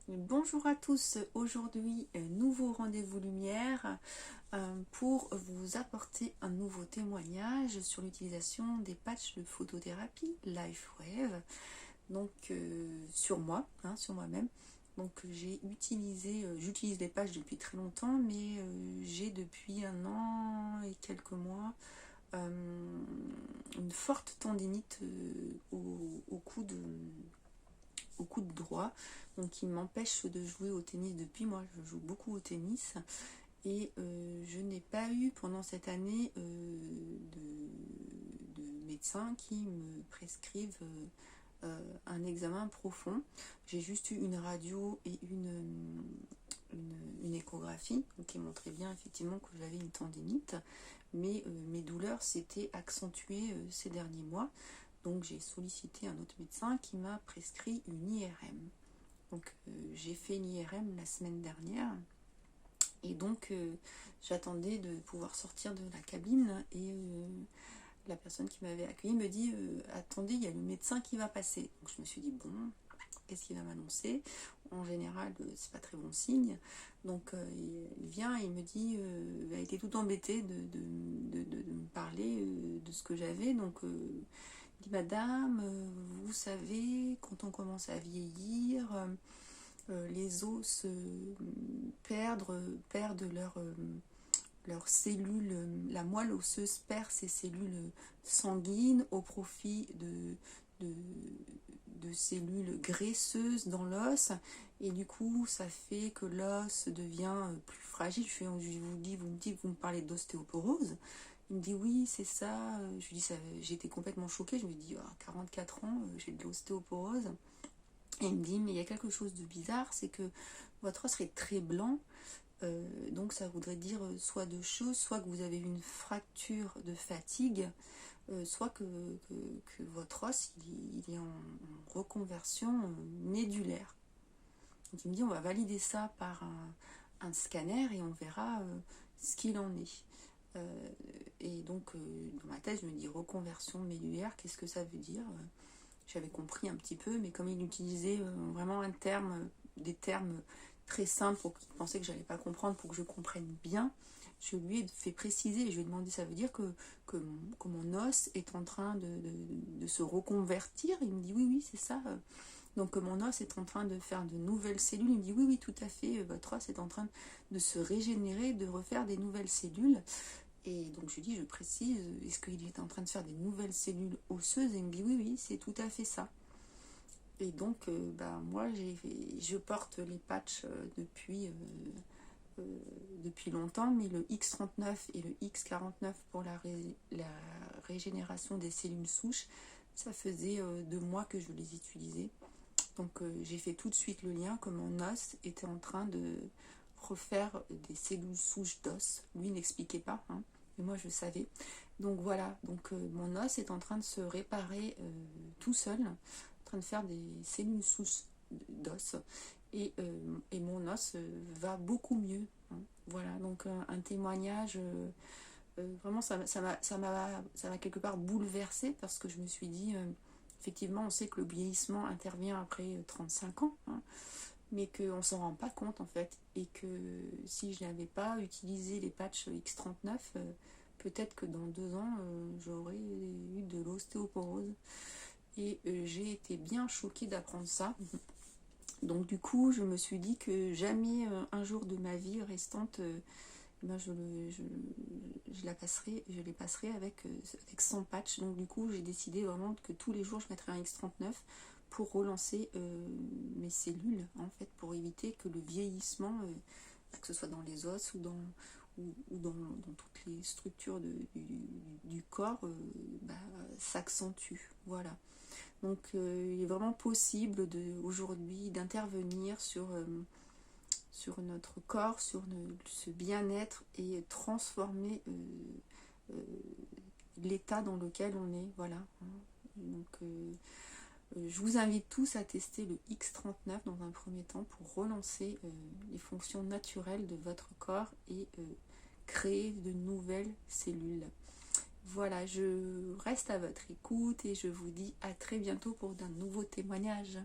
Bonjour à tous, aujourd'hui nouveau rendez-vous lumière pour vous apporter un nouveau témoignage sur l'utilisation des patchs de photothérapie LifeWave, donc sur moi, sur moi-même. Donc j'utilise les patchs depuis très longtemps, mais j'ai depuis 1 an et quelques mois une forte tendinite au coude droit, donc qui m'empêche de jouer au tennis depuis. Moi je joue beaucoup au tennis et je n'ai pas eu pendant cette année de médecin qui me prescrivent un examen profond. J'ai juste eu une radio et une échographie qui montrait bien effectivement que j'avais une tendinite, mais mes douleurs s'étaient accentuées ces derniers mois. Donc j'ai sollicité un autre médecin qui m'a prescrit une IRM. Donc j'ai fait une IRM la semaine dernière et donc j'attendais de pouvoir sortir de la cabine et la personne qui m'avait accueilli me dit attendez, il y a le médecin qui va passer. Donc je me suis dit bon, qu'est-ce qu'il va m'annoncer? En général, c'est pas très bon signe. Donc il vient et il me dit, il a été tout embêté de me parler de ce que j'avais. Donc il dit madame, vous savez, quand on commence à vieillir, les os perdent leurs cellules, la moelle osseuse perd ses cellules sanguines au profit de cellules graisseuses dans l'os, et du coup ça fait que l'os devient plus fragile. Je vous me dites, vous me parlez d'ostéoporose. Il me dit oui c'est ça. Je lui dis ça, j'étais complètement choquée. Je me dis à 44 ans j'ai de l'ostéoporose. Et il me dit mais il y a quelque chose de bizarre, c'est que votre os serait très blanc. Donc ça voudrait dire soit deux choses, soit que vous avez une fracture de fatigue, soit que votre os il est en reconversion médulaire. Donc il me dit on va valider ça par un scanner et on verra ce qu'il en est. Et donc dans ma tête je me dis reconversion médulaire, qu'est-ce que ça veut dire? J'avais compris un petit peu, mais comme il utilisait vraiment des termes très simples pour qu'il pensait que j'allais pas comprendre, pour que je comprenne bien, je lui ai fait préciser et je lui ai demandé ça veut dire que mon os est en train de se reconvertir. Il me dit oui c'est ça. Donc que mon os est en train de faire de nouvelles cellules. Il me dit oui tout à fait, votre os est en train de se régénérer, de refaire des nouvelles cellules. Et donc je lui dis, je précise, est-ce qu'il est en train de faire des nouvelles cellules osseuses? Et il me dit oui c'est tout à fait ça. Et donc moi je porte les patchs depuis longtemps, mais le X39 et le X49 pour la régénération des cellules souches, ça faisait 2 mois que je les utilisais. Donc j'ai fait tout de suite le lien que mon os était en train de refaire des cellules souches d'os. Lui n'expliquait pas, mais moi je savais. Donc voilà, donc mon os est en train de se réparer tout seul, en train de faire des cellules souches d'os. Et mon os va beaucoup mieux. Voilà, donc un témoignage, vraiment ça m'a quelque part bouleversée, parce que je me suis dit, effectivement on sait que le vieillissement intervient après 35 ans, mais qu'on ne s'en rend pas compte en fait, et que si je n'avais pas utilisé les patchs X39, peut-être que dans 2 ans j'aurais eu de l'ostéoporose. Et j'ai été bien choquée d'apprendre ça. Donc du coup je me suis dit que jamais un jour de ma vie restante je les passerai avec 100 patchs. Donc du coup j'ai décidé vraiment que tous les jours je mettrais un X39 pour relancer mes cellules, en fait, pour éviter que le vieillissement, que ce soit dans les os ou dans toutes les structures du corps, s'accentue. Voilà. Donc il est vraiment possible aujourd'hui d'intervenir sur notre corps, sur ce bien-être, et transformer l'état dans lequel on est. Voilà. Donc je vous invite tous à tester le X39 dans un premier temps pour relancer les fonctions naturelles de votre corps et créer de nouvelles cellules. Voilà, je reste à votre écoute et je vous dis à très bientôt pour d'un nouveau témoignage.